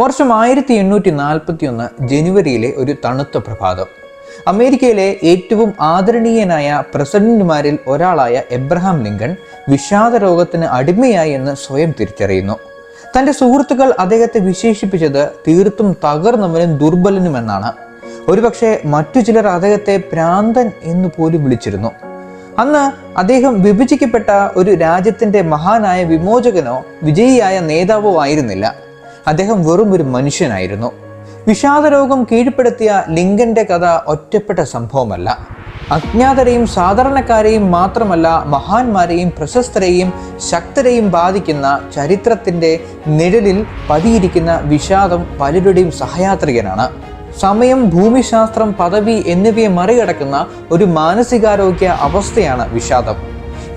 വർഷം 1841 ജനുവരിയിലെ ഒരു തണുത്ത പ്രഭാതം. അമേരിക്കയിലെ ഏറ്റവും ആദരണീയനായ പ്രസിഡന്റുമാരിൽ ഒരാളായ എബ്രഹാം ലിങ്കൺ വിഷാദ രോഗത്തിന് അടിമയായി എന്ന് സ്വയം തിരിച്ചറിയുന്നു. തൻ്റെ സുഹൃത്തുക്കൾ അദ്ദേഹത്തെ വിശേഷിപ്പിച്ചത് തീർത്തും തകർന്നവനും ദുർബലനുമെന്നാണ്. ഒരുപക്ഷെ മറ്റു ചിലർ അദ്ദേഹത്തെ ഭ്രാന്തൻ എന്ന് പോലും വിളിച്ചിരുന്നു. അന്ന് അദ്ദേഹം വിഭജിക്കപ്പെട്ട ഒരു രാജ്യത്തിന്റെ മഹാനായ വിമോചകനോ വിജയിയായ നേതാവോ ആയിരുന്നില്ല. അദ്ദേഹം വെറും ഒരു മനുഷ്യനായിരുന്നു. വിഷാദരോഗം കീഴ്പ്പെടുത്തിയ ലിങ്കന്റെ കഥ ഒറ്റപ്പെട്ട സംഭവമല്ല. അജ്ഞാതരെയും സാധാരണക്കാരെയും മാത്രമല്ല, മഹാന്മാരെയും പ്രശസ്തരെയും ശക്തരെയും ബാധിക്കുന്ന ചരിത്രത്തിന്റെ നിഴലിൽ പതിയിരിക്കുന്ന വിഷാദം പലരുടെയും സഹയാത്രികനാണ്. സമയം, ഭൂമിശാസ്ത്രം, പദവി എന്നിവയെ മറികടക്കുന്ന ഒരു മാനസികാരോഗ്യ അവസ്ഥയാണ് വിഷാദം.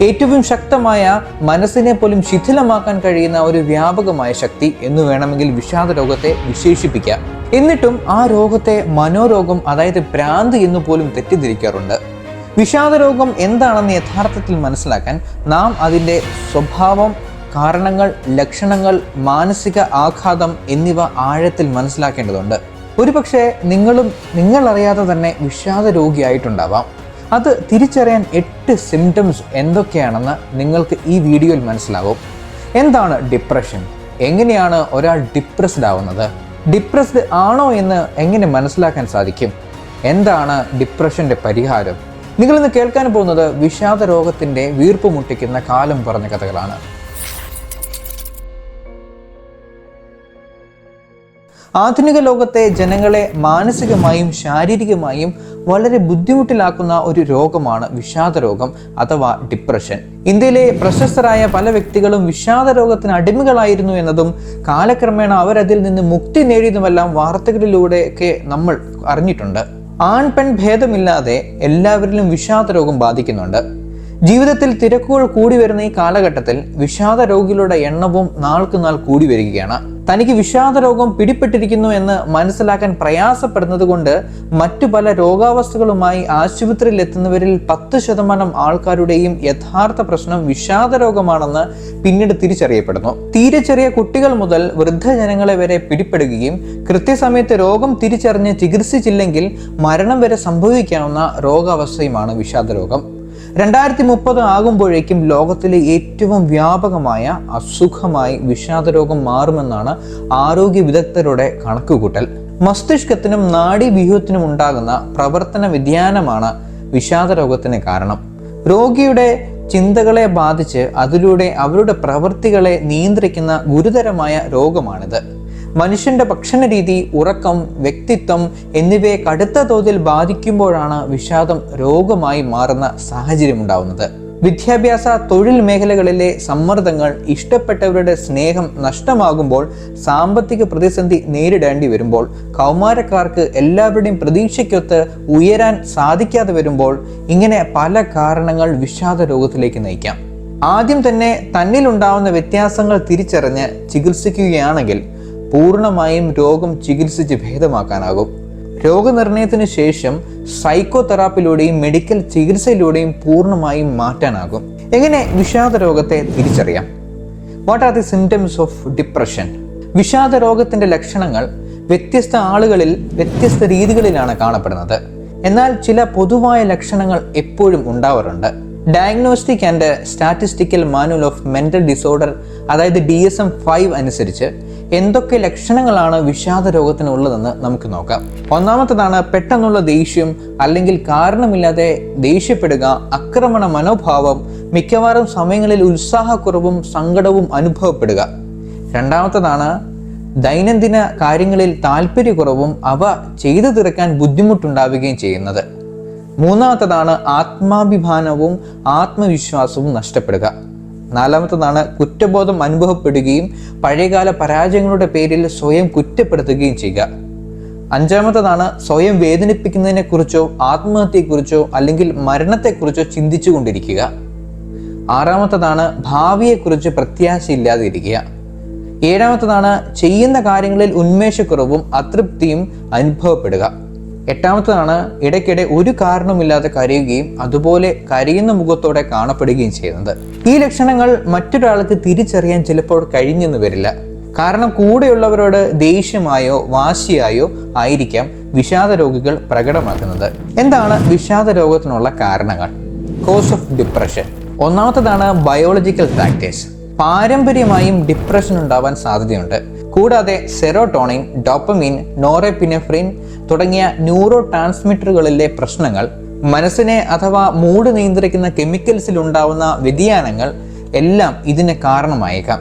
ഏറ്റവും ശക്തമായ മനസ്സിനെ പോലും ശിഥിലമാക്കാൻ കഴിയുന്ന ഒരു വ്യാപകമായ ശക്തി എന്ന് വേണമെങ്കിൽ വിഷാദ രോഗത്തെ വിശേഷിപ്പിക്കാം. എന്നിട്ടും ആ രോഗത്തെ മനോരോഗം, അതായത് ഭ്രാന്ത് എന്ന് പോലും തെറ്റിദ്ധരിക്കാറുണ്ട്. വിഷാദ രോഗം എന്താണെന്ന് യഥാർത്ഥത്തിൽ മനസ്സിലാക്കാൻ നാം അതിൻ്റെ സ്വഭാവം, കാരണങ്ങൾ, ലക്ഷണങ്ങൾ, മാനസിക ആഘാതം എന്നിവ ആഴത്തിൽ മനസ്സിലാക്കേണ്ടതുണ്ട്. ഒരുപക്ഷെ നിങ്ങളറിയാതെ തന്നെ വിഷാദ രോഗിയായിട്ടുണ്ടാവാം. അത് തിരിച്ചറിയാൻ 8 സിംറ്റംസ് എന്തൊക്കെയാണെന്ന് നിങ്ങൾക്ക് ഈ വീഡിയോയിൽ മനസ്സിലാവും. എന്താണ് ഡിപ്രഷൻ? എങ്ങനെയാണ് ഒരാൾ ഡിപ്രസ്ഡ് ആവുന്നത്? ഡിപ്രസ്ഡ് ആണോ എന്ന് എങ്ങനെ മനസ്സിലാക്കാൻ സാധിക്കും? എന്താണ് ഡിപ്രഷന്റെ പരിഹാരം? നിങ്ങളിന്ന് കേൾക്കാൻ പോകുന്നത് വിഷാദ രോഗത്തിന്റെ വീർപ്പ് മുട്ടിക്കുന്ന കാലം പറഞ്ഞ കഥകളാണ്. ആധുനിക ലോകത്തെ ജനങ്ങളെ മാനസികമായും ശാരീരികമായും വളരെ ബുദ്ധിമുട്ടിലാക്കുന്ന ഒരു രോഗമാണ് വിഷാദ രോഗം അഥവാ ഡിപ്രഷൻ. ഇന്ത്യയിലെ പ്രശസ്തരായ പല വ്യക്തികളും വിഷാദ രോഗത്തിന് അടിമകളായിരുന്നു എന്നതും കാലക്രമേണ അവരതിൽ നിന്ന് മുക്തി നേടിയതുമെല്ലാം വാർത്തകളിലൂടെയൊക്കെ നമ്മൾ അറിഞ്ഞിട്ടുണ്ട്. ആൺ പെൺ ഭേദമില്ലാതെ എല്ലാവരിലും വിഷാദ രോഗം ബാധിക്കുന്നുണ്ട്. ജീവിതത്തിൽ തിരക്കുകൾ കൂടി വരുന്ന ഈ കാലഘട്ടത്തിൽ വിഷാദ രോഗികളുടെ എണ്ണവും നാൾക്ക് നാൾ കൂടി വരികയാണ്. തനിക്ക് വിഷാദ രോഗം പിടിപ്പെട്ടിരിക്കുന്നു എന്ന് മനസ്സിലാക്കാൻ പ്രയാസപ്പെടുന്നത് കൊണ്ട് മറ്റു പല രോഗാവസ്ഥകളുമായി ആശുപത്രിയിൽ എത്തുന്നവരിൽ 10% ആൾക്കാരുടെയും യഥാർത്ഥ പ്രശ്നം വിഷാദ രോഗമാണെന്ന് പിന്നീട് തിരിച്ചറിയപ്പെടുന്നു. തീരെ ചെറിയ കുട്ടികൾ മുതൽ വൃദ്ധജനങ്ങളെ വരെ പിടിപ്പെടുകയും കൃത്യസമയത്ത് രോഗം തിരിച്ചറിഞ്ഞ് ചികിത്സിച്ചില്ലെങ്കിൽ മരണം വരെ സംഭവിക്കാവുന്ന രോഗാവസ്ഥയുമാണ് വിഷാദ രോഗം. 2030 ആകുമ്പോഴേക്കും ലോകത്തിലെ ഏറ്റവും വ്യാപകമായ അസുഖമായി വിഷാദ രോഗം മാറുമെന്നാണ് ആരോഗ്യ വിദഗ്ധരുടെ കണക്കുകൂട്ടൽ. മസ്തിഷ്കത്തിനും നാഡീവ്യൂഹത്തിനും ഉണ്ടാകുന്ന പ്രവർത്തന വ്യതിയാനമാണ് വിഷാദ രോഗത്തിന് കാരണം. രോഗിയുടെ ചിന്തകളെ ബാധിച്ച് അതിലൂടെ അവരുടെ പ്രവൃത്തികളെ നിയന്ത്രിക്കുന്ന ഗുരുതരമായ രോഗമാണിത്. മനുഷ്യന്റെ ഭക്ഷണ രീതി, ഉറക്കം, വ്യക്തിത്വം എന്നിവയെ കടുത്ത തോതിൽ ബാധിക്കുമ്പോഴാണ് വിഷാദം രോഗമായി മാറുന്ന സാഹചര്യം ഉണ്ടാവുന്നത്. വിദ്യാഭ്യാസ, തൊഴിൽ മേഖലകളിലെ സമ്മർദ്ദങ്ങൾ, ഇഷ്ടപ്പെട്ടവരുടെ സ്നേഹം നഷ്ടമാകുമ്പോൾ, സാമ്പത്തിക പ്രതിസന്ധി നേരിടേണ്ടി വരുമ്പോൾ, കൗമാരക്കാർക്ക് എല്ലാവരുടെയും പ്രതീക്ഷയ്ക്കൊത്ത് ഉയരാൻ സാധിക്കാതെ വരുമ്പോൾ, ഇങ്ങനെ പല കാരണങ്ങൾ വിഷാദ രോഗത്തിലേക്ക് നയിക്കാം. ആദ്യം തന്നെ തന്നിലുണ്ടാവുന്ന വ്യത്യാസങ്ങൾ തിരിച്ചറിഞ്ഞ് ചികിത്സിക്കുകയാണെങ്കിൽ പൂർണ്ണമായും രോഗം ചികിത്സിച്ച് ഭേദമാക്കാനാകും. രോഗനിർണയത്തിന് ശേഷം സൈക്കോതെറാപ്പിയിലൂടെയും മെഡിക്കൽ ചികിത്സയിലൂടെയും പൂർണ്ണമായും മാറ്റാനാകും. എങ്ങനെ വിഷാദ രോഗത്തെ തിരിച്ചറിയാം? What are the symptoms of depression? വിഷാദ രോഗത്തിന്റെ ലക്ഷണങ്ങൾ വ്യത്യസ്ത ആളുകളിൽ വ്യത്യസ്ത രീതികളിലാണ് കാണപ്പെടുന്നത്. എന്നാൽ ചില പൊതുവായ ലക്ഷണങ്ങൾ എപ്പോഴും ഉണ്ടാവാറുണ്ട്. Diagnostic and statistical manual of mental disorder, അതായത് DSM-5 അനുസരിച്ച് എന്തൊക്കെ ലക്ഷണങ്ങളാണ് വിഷാദ രോഗത്തിനുള്ളതെന്ന് നമുക്ക് നോക്കാം. ഒന്നാമത്തേതാണ് പെട്ടെന്നുള്ള ദേഷ്യം അല്ലെങ്കിൽ കാരണമില്ലാതെ ദേഷ്യപ്പെടുക, ആക്രമണ മനോഭാവം, മിക്കവാറും സമയങ്ങളിൽ ഉത്സാഹക്കുറവും സങ്കടവും അനുഭവപ്പെടുക. രണ്ടാമത്തേതാണ് ദൈനംദിന കാര്യങ്ങളിൽ താല്പര്യക്കുറവും അവ ചെയ്തു തീർക്കാൻ ബുദ്ധിമുട്ടുണ്ടാവുകയും ചെയ്യുന്നത്. മൂന്നാമത്തേതാണ് ആത്മാഭിമാനവും ആത്മവിശ്വാസവും നഷ്ടപ്പെടുക. നാലാമത്തേതാണ് കുറ്റബോധം അനുഭവപ്പെടുകയും പഴയകാല പരാജയങ്ങളുടെ പേരിൽ സ്വയം കുറ്റപ്പെടുത്തുകയും ചെയ്യുക. അഞ്ചാമത്തേതാണ് സ്വയം വേദനിപ്പിക്കുന്നതിനെക്കുറിച്ചോ ആത്മഹത്യയെക്കുറിച്ചോ അല്ലെങ്കിൽ മരണത്തെക്കുറിച്ചോ ചിന്തിച്ചു കൊണ്ടിരിക്കുക. ആറാമത്തേതാണ് ഭാവിയെക്കുറിച്ച് പ്രത്യാശയില്ലാതെ ഇരിക്കുക. ഏഴാമത്തേതാണ് ചെയ്യുന്ന കാര്യങ്ങളിൽ ഉന്മേഷക്കുറവും അതൃപ്തിയും അനുഭവപ്പെടുക. എട്ടാമത്തേതാണ് ഇടയ്ക്കിടെ ഒരു കാരണമില്ലാതെ കരയുകയും അതുപോലെ കരയുന്ന മുഖത്തോടെ കാണപ്പെടുകയും ചെയ്യുന്നത്. ഈ ലക്ഷണങ്ങൾ മറ്റൊരാൾക്ക് തിരിച്ചറിയാൻ ചിലപ്പോൾ കഴിഞ്ഞെന്ന് വരില്ല. കാരണം കൂടെയുള്ളവരോട് ദേഷ്യമായോ വാശിയായോ ആയിരിക്കാം വിഷാദ രോഗികൾ പ്രകടമാക്കുന്നത്. എന്താണ് വിഷാദ രോഗത്തിനുള്ള കാരണങ്ങൾ? Cause of depression. ഒന്നാമത്തേതാണ് ബയോളജിക്കൽ ഫാക്ടേഴ്സ്. പാരമ്പര്യമായും ഡിപ്രഷൻ ഉണ്ടാവാൻ സാധ്യതയുണ്ട്. കൂടാതെ സെറോട്ടോണിൻ, ഡോപ്പമിൻ, നോറെപിനെഫ്രിൻ തുടങ്ങിയ ന്യൂറോ ട്രാൻസ്മിറ്ററുകളിലെ പ്രശ്നങ്ങൾ, മനസ്സിനെ അഥവാ മൂഡ് നിയന്ത്രിക്കുന്ന കെമിക്കൽസിൽ ഉണ്ടാവുന്ന വ്യതിയാനങ്ങൾ എല്ലാം ഇതിന് കാരണമായേക്കാം.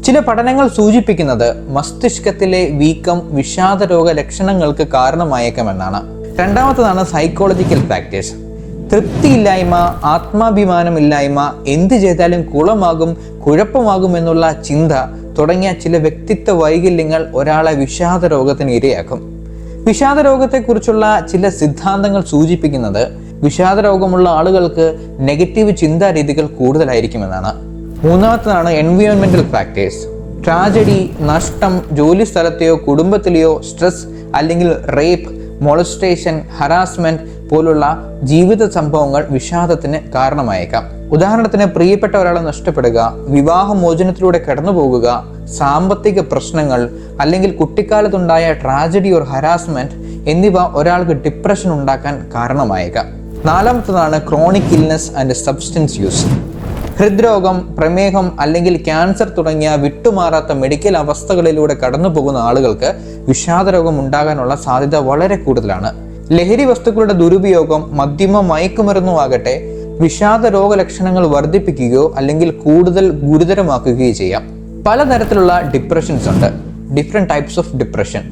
ചില പഠനങ്ങൾ സൂചിപ്പിക്കുന്നത് മസ്തിഷ്കത്തിലെ വീക്കം വിഷാദ രോഗ ലക്ഷണങ്ങൾക്ക് കാരണമായേക്കാമെന്നാണ്. രണ്ടാമത്തേതാണ് സൈക്കോളജിക്കൽ ഫാക്ടേഴ്സ്. തൃപ്തിയില്ലായ്മ, ആത്മാഭിമാനമില്ലായ്മ, എന്ത് ചെയ്താലും കുളമാകും, കുഴപ്പമാകും എന്നുള്ള ചിന്ത തുടങ്ങിയ ചില വ്യക്തിത്വ വൈകല്യങ്ങൾ ഒരാളെ വിഷാദ രോഗത്തിന് ഇരയാക്കും. വിഷാദ രോഗത്തെക്കുറിച്ചുള്ള ചില സിദ്ധാന്തങ്ങൾ സൂചിപ്പിക്കുന്നത് വിഷാദ രോഗമുള്ള ആളുകൾക്ക് നെഗറ്റീവ് ചിന്താരീതികൾ കൂടുതലായിരിക്കുമെന്നാണ്. മൂന്നാമത്തേതാണ് എൻവയോൺമെന്റൽ ഫാക്ടേഴ്സ്. ട്രാജഡി, നഷ്ടം, ജോലി സ്ഥലത്തെയോ കുടുംബത്തിലെയോ സ്ട്രെസ് അല്ലെങ്കിൽ റേപ്പ്, മോളസ്റ്റേഷൻ, ഹറാസ്മെന്റ് പോലുള്ള ജീവിത സംഭവങ്ങൾ വിഷാദത്തിന് കാരണമായേക്കാം. ഉദാഹരണത്തിന് പ്രിയപ്പെട്ട ഒരാളെ നഷ്ടപ്പെടുക, വിവാഹമോചനത്തിലൂടെ കടന്നുപോകുക, സാമ്പത്തിക പ്രശ്നങ്ങൾ അല്ലെങ്കിൽ കുട്ടിക്കാലത്തുണ്ടായ ട്രാജഡി ഓർ ഹരാസ്മെന്റ് എന്നിവ ഒരാൾക്ക് ഡിപ്രഷൻ ഉണ്ടാക്കാൻ കാരണമായേക്കാം. നാലാമത്തേതാണ് chronic illness and substance use. ഹൃദ്രോഗം, പ്രമേഹം അല്ലെങ്കിൽ ക്യാൻസർ തുടങ്ങിയ വിട്ടുമാറാത്ത മെഡിക്കൽ അവസ്ഥകളിലൂടെ കടന്നു പോകുന്ന ആളുകൾക്ക് വിഷാദരോഗം ഉണ്ടാകാനുള്ള സാധ്യത വളരെ കൂടുതലാണ്. ലഹരി വസ്തുക്കളുടെ ദുരുപയോഗം, മദ്യമോ മയക്കുമരുന്നോ ആകട്ടെ വിഷാദ രോഗലക്ഷണങ്ങൾ വർദ്ധിപ്പിക്കുകയോ അല്ലെങ്കിൽ കൂടുതൽ ഗുരുതരമാക്കുകയോ ചെയ്യാം. പലതരത്തിലുള്ള ഡിപ്രഷൻസ് ഉണ്ട്. Different types of depression.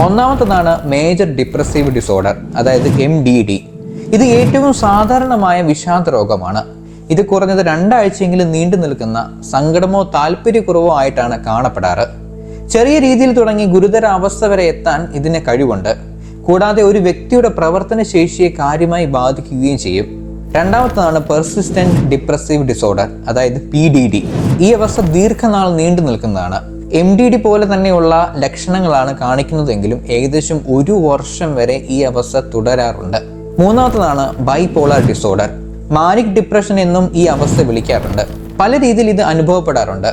ഒന്നാമത്തേതാണ് മേജർ ഡിപ്രസീവ് ഡിസോർഡർ, അതായത് MDD. ഇത് ഏറ്റവും സാധാരണമായ വിഷാദ രോഗമാണ്. ഇത് കുറഞ്ഞത് 2 ആഴ്ചയെങ്കിലും നീണ്ടു നിൽക്കുന്ന സങ്കടമോ താല്പര്യക്കുറവോ ആയിട്ടാണ് കാണപ്പെടാറ്. ചെറിയ രീതിയിൽ തുടങ്ങി ഗുരുതര അവസ്ഥ വരെ എത്താൻ ഇതിന് കഴിവുണ്ട്. കൂടാതെ ഒരു വ്യക്തിയുടെ പ്രവർത്തന ശേഷിയെ കാര്യമായി ബാധിക്കുകയും ചെയ്യും. രണ്ടാമത്തേതാണ് പെർസിസ്റ്റന്റ് ഡിപ്രസീവ് ഡിസോർഡർ, അതായത് PDD. ഈ അവസ്ഥ ദീർഘനാൾ നീണ്ടു നിൽക്കുന്നതാണ്. MDD പോലെ തന്നെയുള്ള ലക്ഷണങ്ങളാണ് കാണിക്കുന്നതെങ്കിലും ഏകദേശം 1 വർഷം വരെ ഈ അവസ്ഥ തുടരാറുണ്ട്. മൂന്നാമത്തേതാണ് ബൈപോളാർ ഡിസോർഡർ. മാനിക് ഡിപ്രഷൻ എന്നും ഈ അവസ്ഥ വിളിക്കാറുണ്ട്. പല രീതിയിൽ ഇത് അനുഭവപ്പെടാറുണ്ട്.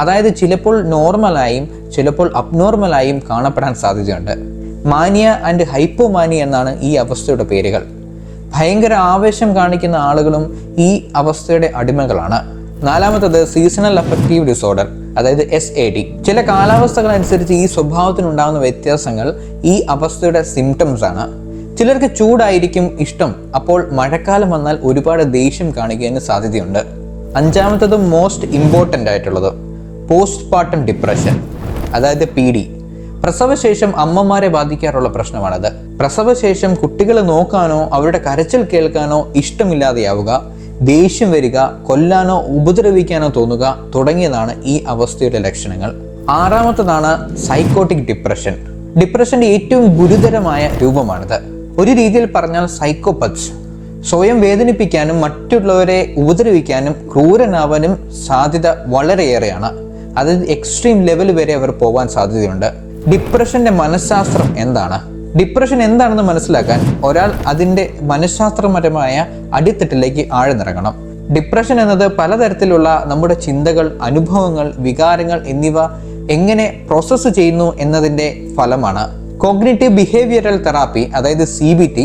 അതായത് ചിലപ്പോൾ നോർമലായും ചിലപ്പോൾ അബ്നോർമലായും കാണപ്പെടാൻ സാധ്യതയുണ്ട്. മാനിയ ആൻഡ് ഹൈപ്പോമാനിയ എന്നാണ് ഈ അവസ്ഥയുടെ പേരുകൾ. ഭയങ്കര ആവേശം കാണിക്കുന്ന ആളുകളും ഈ അവസ്ഥയുടെ അടിമകളാണ്. നാലാമത്തേത് സീസണൽ അഫക്റ്റീവ് ഡിസോർഡർ, അതായത് SAD. ചില കാലാവസ്ഥകൾ അനുസരിച്ച് ഈ സ്വഭാവത്തിനുണ്ടാകുന്ന വ്യത്യാസങ്ങൾ ഈ അവസ്ഥയുടെ സിംറ്റംസ് ആണ്. ചിലർക്ക് ചൂടായിരിക്കും ഇഷ്ടം, അപ്പോൾ മഴക്കാലം വന്നാൽ ഒരുപാട് ദേഷ്യം കാണിക്കുന്നതിന് സാധ്യതയുണ്ട്. അഞ്ചാമത്തതും മോസ്റ്റ് ഇമ്പോർട്ടൻ്റ് ആയിട്ടുള്ളത് പോസ്റ്റ് പാർട്ടം ഡിപ്രഷൻ, അതായത് PD. പ്രസവശേഷം അമ്മമാരെ ബാധിക്കാറുള്ള പ്രശ്നമാണത്. പ്രസവശേഷം കുട്ടികളെ നോക്കാനോ അവരുടെ കരച്ചിൽ കേൾക്കാനോ ഇഷ്ടമില്ലാതെയാവുക, ദേഷ്യം വരിക, കൊല്ലാനോ ഉപദ്രവിക്കാനോ തോന്നുക തുടങ്ങിയതാണ് ഈ അവസ്ഥയുടെ ലക്ഷണങ്ങൾ. ആറാമത്തതാണ് സൈക്കോട്ടിക് ഡിപ്രഷൻ. ഡിപ്രഷന്റെ ഏറ്റവും ഗുരുതരമായ രൂപമാണിത്. ഒരു രീതിയിൽ പറഞ്ഞാൽ സൈക്കോപത്സ് സ്വയം വേദനിപ്പിക്കാനും മറ്റുള്ളവരെ ഉപദ്രവിക്കാനും ക്രൂരനാവാനും സാധ്യത വളരെയേറെയാണ്. അതായത് എക്സ്ട്രീം ലെവൽ വരെ അവർ പോകാൻ സാധ്യതയുണ്ട്. ഡിപ്രഷന്റെ മനഃശാസ്ത്രം എന്താണ്? ഡിപ്രഷൻ എന്താണെന്ന് മനസ്സിലാക്കാൻ ഒരാൾ അതിൻ്റെ മനഃശാസ്ത്രപരമായ അടിത്തട്ടിലേക്ക് ആഴ്ന്നിറങ്ങണം. ഡിപ്രഷൻ എന്നത് പലതരത്തിലുള്ള നമ്മുടെ ചിന്തകൾ, അനുഭവങ്ങൾ, വികാരങ്ങൾ എന്നിവ എങ്ങനെ പ്രോസസ്സ് ചെയ്യുന്നു എന്നതിൻ്റെ ഫലമാണ്. കോഗ്നിറ്റീവ് ബിഹേവിയറൽ തെറാപ്പി, അതായത് CBT,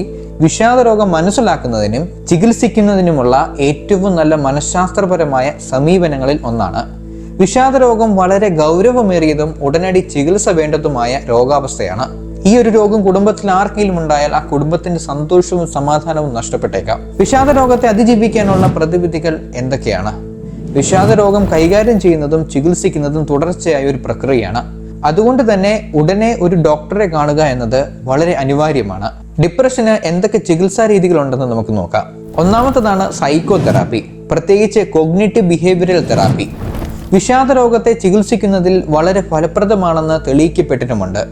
വിഷാദ രോഗം മനസ്സിലാക്കുന്നതിനും ചികിത്സിക്കുന്നതിനുമുള്ള ഏറ്റവും നല്ല മനഃശാസ്ത്രപരമായ സമീപനങ്ങളിൽ ഒന്നാണ്. വിഷാദ രോഗം വളരെ ഗൗരവമേറിയതും ഉടനടി ചികിത്സ വേണ്ടതുമായ രോഗാവസ്ഥയാണ്. ഈ ഒരു രോഗം കുടുംബത്തിൽ ആർക്കെങ്കിലും ഉണ്ടായാൽ ആ കുടുംബത്തിന്റെ സന്തോഷവും സമാധാനവും നഷ്ടപ്പെട്ടേക്കാം. വിഷാദ രോഗത്തെ അതിജീവിക്കാനുള്ള പ്രതിവിധികൾ എന്തൊക്കെയാണ്? വിഷാദ രോഗം കൈകാര്യം ചെയ്യുന്നതും ചികിത്സിക്കുന്നതും തുടർച്ചയായ ഒരു പ്രക്രിയയാണ്. അതുകൊണ്ട് തന്നെ ഉടനെ ഒരു ഡോക്ടറെ കാണുക എന്നത് വളരെ അനിവാര്യമാണ്. ഡിപ്രഷന് എന്തൊക്കെ ചികിത്സാ രീതികളുണ്ടെന്ന് നമുക്ക് നോക്കാം. ഒന്നാമത്തേതാണ് സൈക്കോ തെറാപ്പി, പ്രത്യേകിച്ച് കോഗ്നിറ്റീവ് ബിഹേവിയറൽ തെറാപ്പി. വിഷാദ രോഗത്തെ ചികിത്സിക്കുന്നതിൽ വളരെ ഫലപ്രദമാണെന്ന് തെളിയിക്കപ്പെട്ടിട്ടുമുണ്ട്.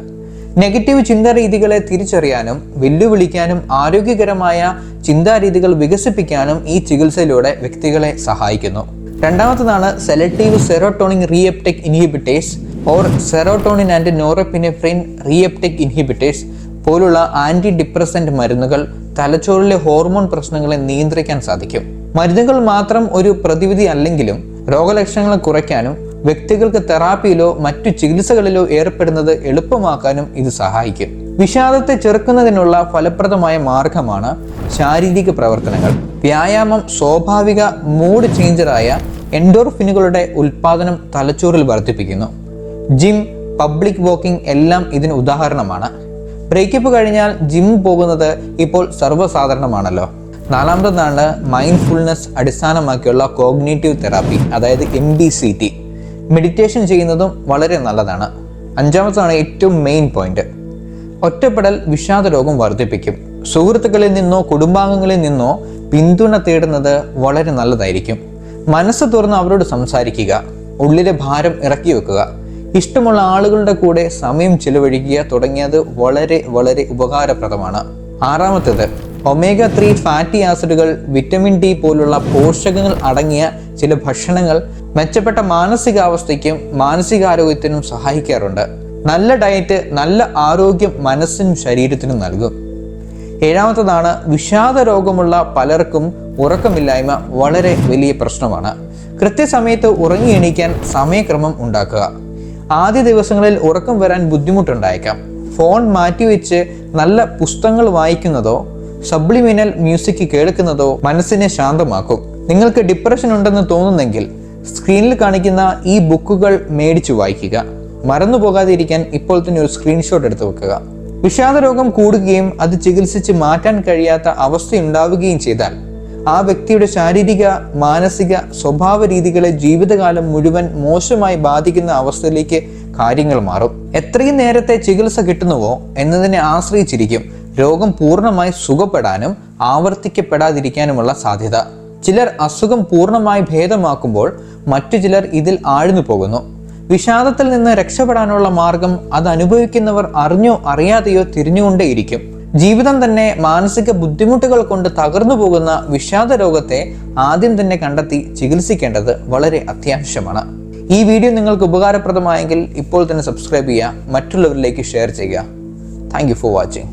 നെഗറ്റീവ് ചിന്താരീതികളെ തിരിച്ചറിയാനും വെല്ലുവിളിക്കാനും ആരോഗ്യകരമായ ചിന്താരീതികൾ വികസിപ്പിക്കാനും ഈ ചികിത്സയിലൂടെ വ്യക്തികളെ സഹായിക്കുന്നു. രണ്ടാമത്തേതാണ് selective serotonin reuptake inhibitors or serotonin and norepinephrine reuptake inhibitors പോലുള്ള ആന്റി ഡിപ്രസന്റ് മരുന്നുകൾ തലച്ചോറിലെ ഹോർമോൺ പ്രശ്നങ്ങളെ നിയന്ത്രിക്കാൻ സാധിക്കും. മരുന്നുകൾ മാത്രം ഒരു പ്രതിവിധി അല്ലെങ്കിലും രോഗലക്ഷണങ്ങൾ കുറയ്ക്കാനും വ്യക്തികൾക്ക് തെറാപ്പിയിലോ മറ്റു ചികിത്സകളിലോ ഏർപ്പെടുന്നത് എളുപ്പമാക്കാനും ഇത് സഹായിക്കും. വിഷാദത്തെ ചെറുക്കുന്നതിനുള്ള ഫലപ്രദമായ മാർഗമാണ് ശാരീരിക പ്രവർത്തനങ്ങൾ. വ്യായാമം സ്വാഭാവിക മൂഡ് ചേഞ്ചറായ എൻഡോർഫിനുകളുടെ ഉൽപാദനം തലച്ചോറിൽ വർദ്ധിപ്പിക്കുന്നു. ജിം, പബ്ലിക് വാക്കിംഗ് എല്ലാം ഇതിന് ഉദാഹരണമാണ്. ബ്രേക്കപ്പ് കഴിഞ്ഞാൽ ജിം പോകുന്നത് ഇപ്പോൾ സർവ്വസാധാരണമാണല്ലോ. നാലാമതാണ് മൈൻഡ്ഫുൾനെസ് അടിസ്ഥാനമാക്കിയുള്ള കോഗ്നേറ്റീവ് തെറാപ്പി, അതായത് MBCT. മെഡിറ്റേഷൻ ചെയ്യുന്നതും വളരെ നല്ലതാണ്. അഞ്ചാമതാണ് ഏറ്റവും മെയിൻ പോയിന്റ്. ഒറ്റപ്പെടൽ വിഷാദ രോഗം വർദ്ധിപ്പിക്കും. സുഹൃത്തുക്കളിൽ നിന്നോ കുടുംബാംഗങ്ങളിൽ നിന്നോ പിന്തുണ തേടുന്നത് വളരെ നല്ലതായിരിക്കും. മനസ്സ് തുറന്ന് അവരോട് സംസാരിക്കുക, ഉള്ളിലെ ഭാരം ഇറക്കി വെക്കുക, ഇഷ്ടമുള്ള ആളുകളുടെ കൂടെ സമയം ചിലവഴിക്കുക തുടങ്ങിയത് വളരെ വളരെ ഉപകാരപ്രദമാണ്. ആറാമത്തേത് ഒമേഗ 3 ഫാറ്റി ആസിഡുകൾ, വിറ്റമിൻ D പോലുള്ള പോഷകങ്ങൾ അടങ്ങിയ ചില ഭക്ഷണങ്ങൾ മെച്ചപ്പെട്ട മാനസികാവസ്ഥയ്ക്കും മാനസികാരോഗ്യത്തിനും സഹായിക്കാറുണ്ട്. നല്ല ഡയറ്റ് നല്ല ആരോഗ്യം മനസ്സിനും ശരീരത്തിനും നൽകും. ഏഴാമത്തതാണ് വിഷാദ രോഗമുള്ള പലർക്കും ഉറക്കമില്ലായ്മ വളരെ വലിയ പ്രശ്നമാണ്. കൃത്യസമയത്ത് ഉറങ്ങി എണീക്കാൻ സമയക്രമം ഉണ്ടാക്കുക. ആദ്യ ദിവസങ്ങളിൽ ഉറക്കം വരാൻ ബുദ്ധിമുട്ടുണ്ടായേക്കാം. ഫോൺ മാറ്റിവെച്ച് നല്ല പുസ്തകങ്ങൾ വായിക്കുന്നതോ സബ്ലിമിനൽ മ്യൂസിക് കേൾക്കുന്നതോ മനസ്സിനെ ശാന്തമാക്കും. നിങ്ങൾക്ക് ഡിപ്രഷൻ ഉണ്ടെന്ന് തോന്നുന്നെങ്കിൽ സ്ക്രീനിൽ കാണിക്കുന്ന ഈ ബുക്കുകൾ മേടിച്ചു വായിക്കുക. മറന്നു പോകാതിരിക്കാൻ ഇപ്പോൾ തന്നെ ഒരു സ്ക്രീൻഷോട്ട് എടുത്തു വെക്കുക. വിഷാദ രോഗം കൂടുകയും അത് ചികിത്സിച്ച് മാറ്റാൻ കഴിയാത്ത അവസ്ഥയുണ്ടാവുകയും ചെയ്താൽ ആ വ്യക്തിയുടെ ശാരീരിക, മാനസിക, സ്വഭാവ രീതികളെ ജീവിതകാലം മുഴുവൻ മോശമായി ബാധിക്കുന്ന അവസ്ഥയിലേക്ക് കാര്യങ്ങൾ മാറും. എത്രയും നേരത്തെ ചികിത്സ കിട്ടുന്നുവോ എന്നതിനെ ആശ്രയിച്ചിരിക്കും രോഗം പൂർണ്ണമായി സുഖപ്പെടാനും ആവർത്തിക്കപ്പെടാതിരിക്കാനുമുള്ള സാധ്യത. ചിലർ അസുഖം പൂർണ്ണമായി ഭേദമാക്കുമ്പോൾ മറ്റു ചിലർ ഇതിൽ ആഴ്ന്നു പോകുന്നു. വിഷാദത്തിൽ നിന്ന് രക്ഷപ്പെടാനുള്ള മാർഗം അത് അനുഭവിക്കുന്നവർ അറിഞ്ഞോ അറിയാതെയോ തിരിഞ്ഞുകൊണ്ടേയിരിക്കും. ജീവിതം തന്നെ മാനസിക ബുദ്ധിമുട്ടുകൾ കൊണ്ട് തകർന്നു പോകുന്ന വിഷാദ രോഗത്തെ ആദ്യം തന്നെ കണ്ടെത്തി ചികിത്സിക്കേണ്ടത് വളരെ അത്യാവശ്യമാണ്. ഈ വീഡിയോ നിങ്ങൾക്ക് ഉപകാരപ്രദമായെങ്കിൽ ഇപ്പോൾ തന്നെ സബ്സ്ക്രൈബ് ചെയ്യുക, മറ്റുള്ളവരിലേക്ക് ഷെയർ ചെയ്യുക. Thank you for watching.